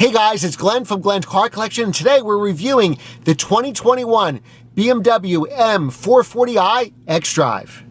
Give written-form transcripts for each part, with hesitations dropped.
Hey guys, it's Glenn from Glenn's Car Collection, and today we're reviewing the 2021 BMW M440i XDrive.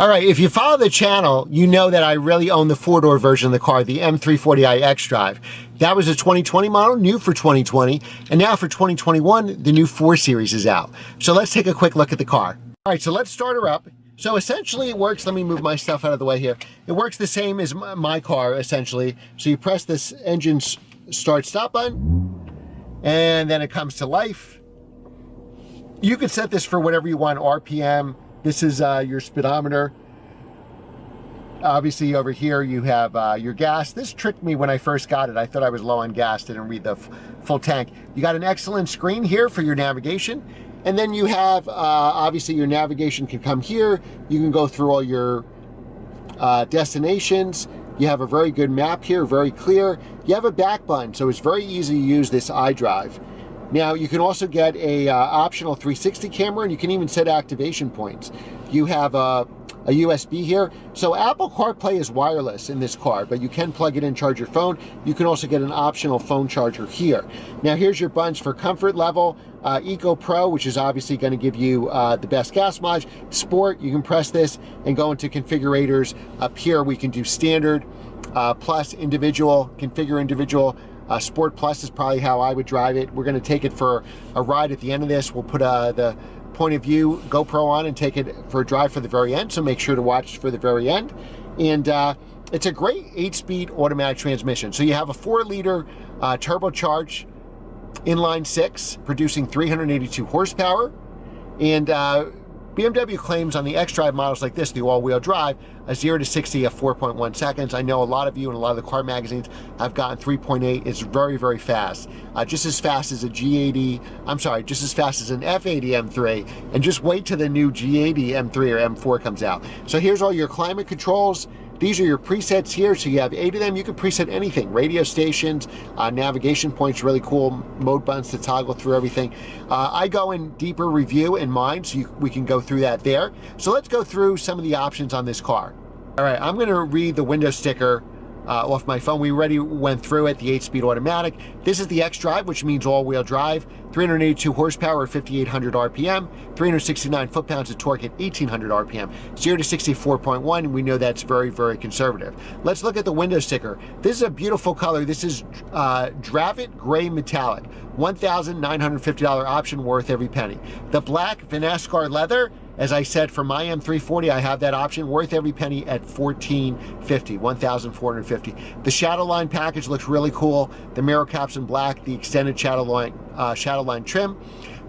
All right, if you follow the channel, you know that I really own the four-door version of the car, the M340i XDrive. That was a 2020 model, new for 2020, and now for 2021, the new 4 Series is out. So let's take a quick look at the car. All right, so let's start her up. So essentially it works, let me move my stuff out of the way here. It works the same as my car, essentially. So you press this engine start-stop button, and then it comes to life. You can set this for whatever you want, RPM. This is your speedometer. Obviously over here you have your gas. This tricked me when I first got it. I thought I was low on gas, didn't read the full tank. You got an excellent screen here for your navigation. And then you have, obviously your navigation can come here. You can go through all your destinations. You have a very good map here, very clear. You have a back button, so it's very easy to use this iDrive. Now, you can also get a optional 360 camera, and you can even set activation points. You have a USB here. So Apple CarPlay is wireless in this car, but you can plug it in, charge your phone. You can also get an optional phone charger here. Now, here's your buttons for comfort level. Eco Pro, which is obviously going to give you the best gas mileage. Sport, you can press this and go into configurators. Up here, we can do standard, plus individual, configure individual. Sport Plus is probably how I would drive it. We're going to take it for a ride at the end of this. We'll put the point of view GoPro on and take it for a drive for the very end, so make sure to watch for the very end. And it's a great 8-speed automatic transmission. So you have a 4-liter turbocharged inline 6 producing 382 horsepower. And BMW claims on the XDrive models like this, the all-wheel drive, a 0 to 60 of 4.1 seconds. I know a lot of you and a lot of the car magazines have gotten 3.8. It's very, very fast. Just as fast as a G80, I'm sorry, just as fast as an F80 M3. And just wait till the new G80 M3 or M4 comes out. So here's all your climate controls. These are your presets here, so you have 8 of them. You can preset anything. Radio stations, navigation points, really cool. Mode buttons to toggle through everything. I go in deeper review in mine, so we can go through that there. So let's go through some of the options on this car. All right, I'm gonna read the window sticker off my phone. We already went through it, the 8-speed automatic. This is the XDrive, which means all-wheel drive, 382 horsepower at 5,800 RPM, 369 foot-pounds of torque at 1,800 RPM, 0 to 64.1. We know that's very, very conservative. Let's look at the window sticker. This is a beautiful color. This is Dravit Gray Metallic, $1,950 option, worth every penny. The black Vinascar leather, as I said, for my M340, I have that option, worth every penny at $1,450, $1,450. The Shadowline package looks really cool. The mirror caps in black, the extended Shadowline trim.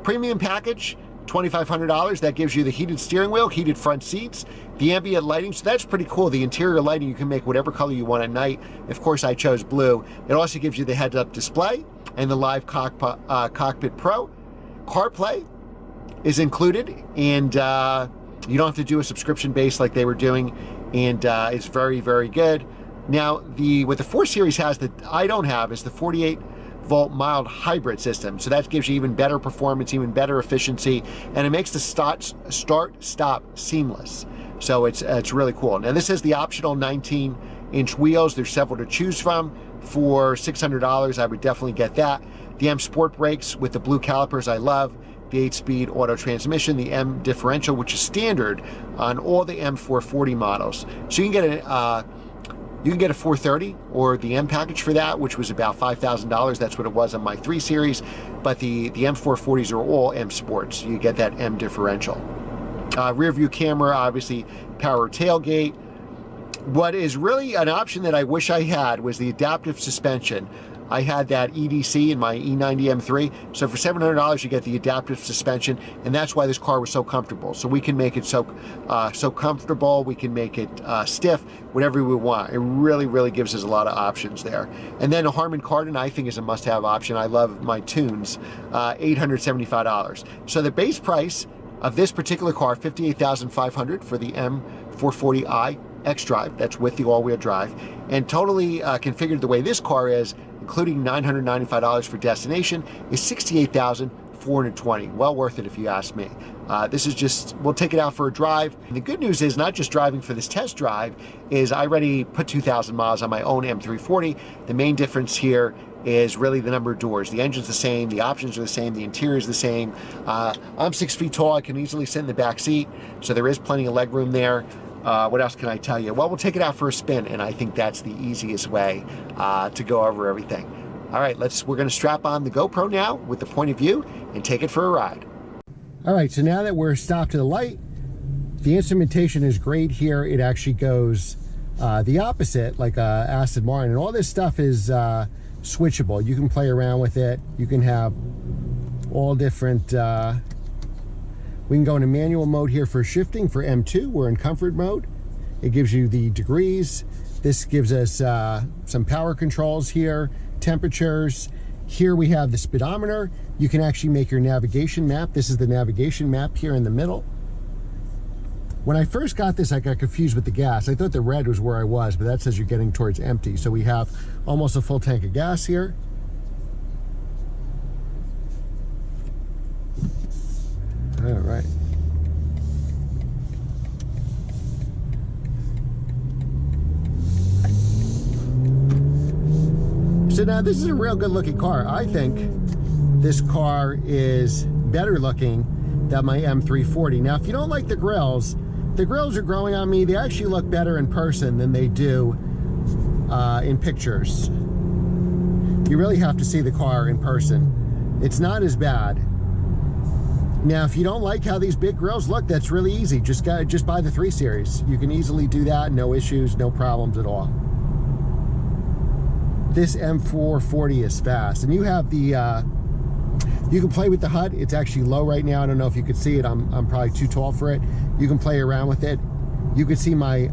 Premium package, $2,500. That gives you the heated steering wheel, heated front seats, the ambient lighting. So that's pretty cool. The interior lighting, you can make whatever color you want at night. Of course, I chose blue. It also gives you the heads-up display and the live cockpit pro. CarPlay is included, and you don't have to do a subscription base like they were doing, and it's very, very good. Now, what the 4 Series has that I don't have is the 48-volt mild hybrid system. So that gives you even better performance, even better efficiency, and it makes the start-stop seamless. So it's really cool. Now, this is the optional 19-inch wheels. There's several to choose from. For $600, I would definitely get that. The M Sport brakes with the blue calipers, I love. The 8-speed auto transmission, the M differential, which is standard on all the M440 models. So you can get a 430 or the M package for that, which was about $5,000. That's what it was on my 3 Series. But the M440s are all M Sports. So you get that M differential. Rear view camera, obviously power tailgate. What is really an option that I wish I had was the adaptive suspension. I had that EDC in my E90 M3. So for $700, you get the adaptive suspension, and that's why this car was so comfortable. So we can make it so comfortable. We can make it stiff, whatever we want. It really, really gives us a lot of options there. And then a Harman Kardon, I think, is a must-have option. I love my tunes, $875. So the base price of this particular car, $58,500 for the M440i XDrive. That's with the all-wheel drive, and totally configured the way this car is, including $995 for destination, is $68,400. $420. Well worth it if you ask me. This is just, we'll take it out for a drive. And the good news is not just driving for this test drive, is I already put 2,000 miles on my own M340. The main difference here is really the number of doors. The engine's the same, the options are the same, the interior is the same. I'm 6 feet tall, I can easily sit in the back seat, so there is plenty of leg room there. What else can I tell you? Well, we'll take it out for a spin, and I think that's the easiest way to go over everything. All right, we're gonna strap on the GoPro now with the point of view and take it for a ride. All right, so now that we're stopped to the light, the instrumentation is great here. It actually goes the opposite, like Aston Martin, and all this stuff is switchable. You can play around with it. You can have all different, we can go into manual mode here for shifting. For M2, we're in comfort mode. It gives you the degrees. This gives us some power controls here, temperatures. Here we have the speedometer. You can actually make your navigation map. This is the navigation map here in the middle. When I first got this, I got confused with the gas. I thought the red was where I was, but that says you're getting towards empty. So we have almost a full tank of gas here. All right. So now this is a real good looking car. I think this car is better looking than my M340. Now, if you don't like the grills are growing on me. They actually look better in person than they do in pictures. You really have to see the car in person. It's not as bad. Now, if you don't like how these big grills look, that's really easy. Just buy the 3 Series. You can easily do that, no issues, no problems at all. This M440 is fast, and you have the you can play with the HUD. It's actually low right now. I don't know if you could see it. I'm probably too tall for it. You can play around with it. You can see my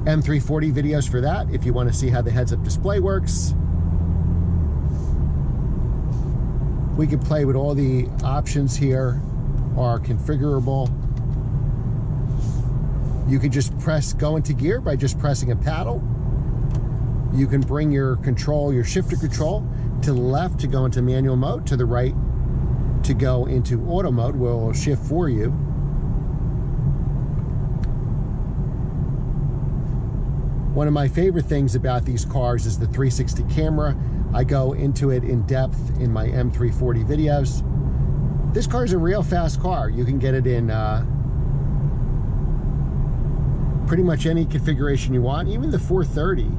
M340 videos for that if you want to see how the heads-up display works. We can play with all the options here are configurable. You can just go into gear by just pressing a paddle. You can bring your control, your shifter control, to the left to go into manual mode, to the right to go into auto mode, where it will shift for you. One of my favorite things about these cars is the 360 camera. I go into it in depth in my M340 videos. This car is a real fast car. You can get it in pretty much any configuration you want. Even the 430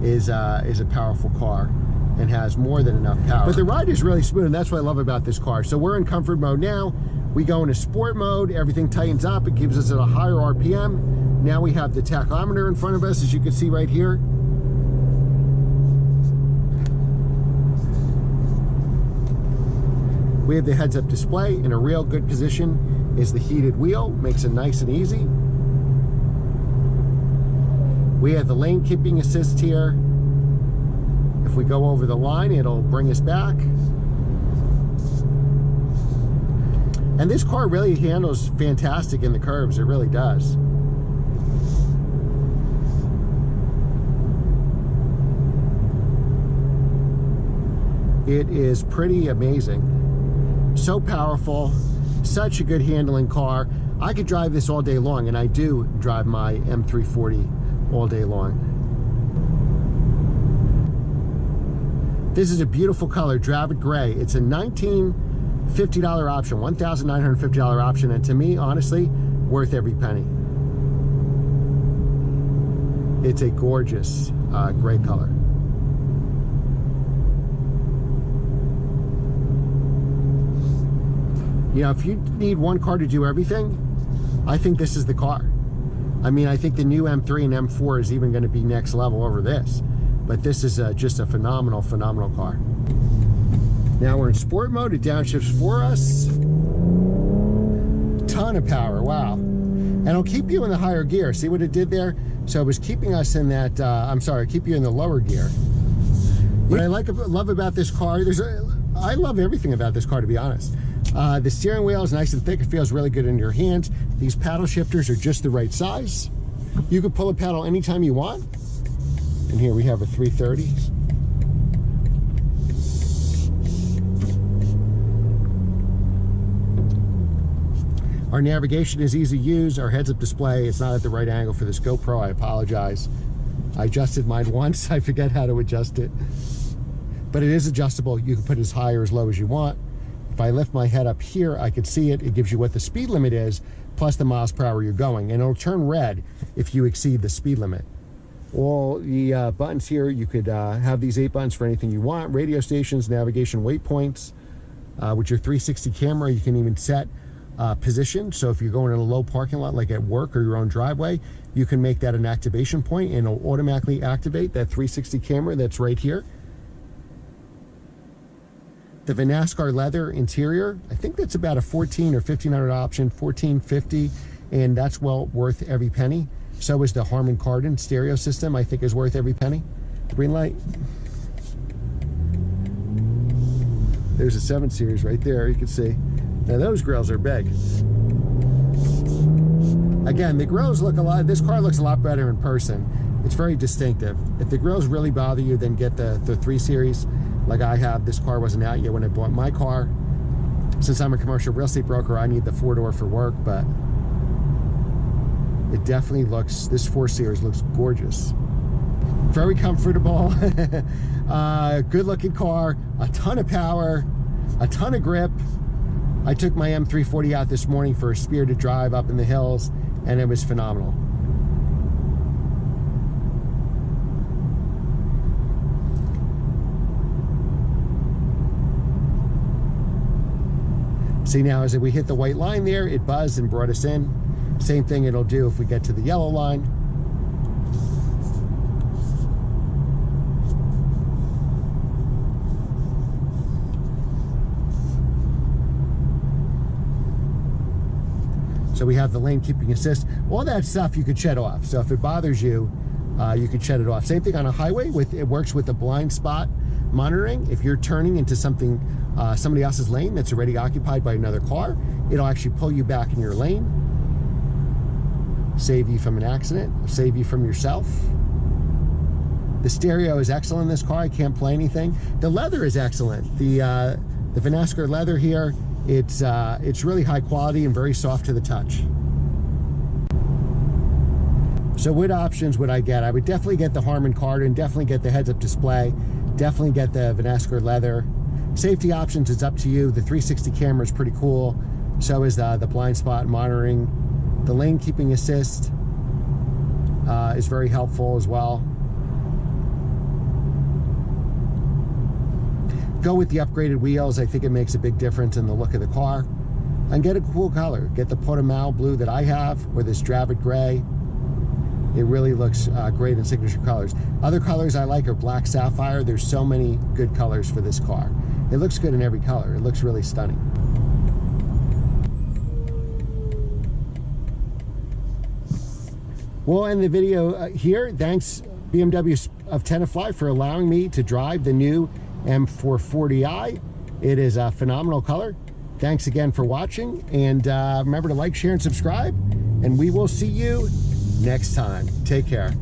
is a powerful car and has more than enough power. But the ride is really smooth, and that's what I love about this car. So we're in comfort mode now. We go into sport mode, everything tightens up, it gives us a higher RPM. Now we have the tachometer in front of us, as you can see right here. We have the heads-up display. In a real good position is the heated wheel, makes it nice and easy. We have the lane keeping assist here. If we go over the line, it'll bring us back. And this car really handles fantastic in the curves, it really does. It is pretty amazing. So powerful, such a good handling car. I could drive this all day long, and I do drive my M340 all day long. This is a beautiful color, Dravid Gray. It's a $1,950 option, $1,950 option, and to me, honestly, worth every penny. It's a gorgeous gray color. You know, if you need one car to do everything, I think this is the car. I mean, I think the new M3 and M4 is even going to be next level over this. But this is just a phenomenal, phenomenal car. Now we're in sport mode. It downshifts for us. Ton of power, wow. And it'll keep you in the higher gear. See what it did there? So it was keeping us in that, keep you in the lower gear. What I love about this car, I love everything about this car, to be honest. The steering wheel is nice and thick. It feels really good in your hands. These paddle shifters are just the right size. You can pull a paddle anytime you want. And here we have a 330. Our navigation is easy to use. Our heads-up display, it's not at the right angle for this GoPro. I apologize. I adjusted mine once. I forget how to adjust it. But it is adjustable. You can put it as high or as low as you want. If I lift my head up here, I can see it. It gives you what the speed limit is, plus the miles per hour you're going. And it'll turn red if you exceed the speed limit. All the buttons here, you could have these 8 buttons for anything you want. Radio stations, navigation, waypoints. With your 360 camera, you can even set position. So if you're going in a low parking lot, like at work or your own driveway, you can make that an activation point and it'll automatically activate that 360 camera that's right here. The NASCAR leather interior, I think that's about a $1,400 or $1,500 option, $1,450, and that's well worth every penny. So is the Harman Kardon stereo system, I think is worth every penny. Green light. There's a 7 Series right there, you can see. Now those grills are big. Again, the grills look a lot, this car looks a lot better in person. It's very distinctive. If the grills really bother you, then get the 3 Series like I have. This car wasn't out yet when I bought my car. Since I'm a commercial real estate broker, I need the 4-door for work, but it definitely looks, this 4 Series looks gorgeous. Very comfortable, good looking car, a ton of power, a ton of grip. I took my M340 out this morning for a spirited drive up in the hills, and it was phenomenal. See now, as we hit the white line there, it buzzed and brought us in. Same thing it'll do if we get to the yellow line. So we have the lane keeping assist. All that stuff you could shut off. So if it bothers you, you could shut it off. Same thing on a highway. It works with the blind spot monitoring. If you're turning into something, somebody else's lane that's already occupied by another car, it'll actually pull you back in your lane, save you from an accident, save you from yourself. The stereo is excellent in this car. I can't play anything. The leather is excellent. The NASCAR leather here, it's really high quality and very soft to the touch. So what options would I get? I would definitely get the Harman Kardon, definitely get the heads-up display, definitely get the NASCAR leather. Safety options, it's up to you. The 360 camera is pretty cool. So is the blind spot monitoring. The lane keeping assist is very helpful as well. Go with the upgraded wheels. I think it makes a big difference in the look of the car. And get a cool color. Get the Portimao blue that I have, or this Dravid gray. It really looks great in signature colors. Other colors I like are black sapphire. There's so many good colors for this car. It looks good in every color. It looks really stunning. We'll end the video here. Thanks BMW of Tenafly for allowing me to drive the new M440i. It is a phenomenal color. Thanks again for watching, and remember to like, share, and subscribe, and we will see you next time. Take care.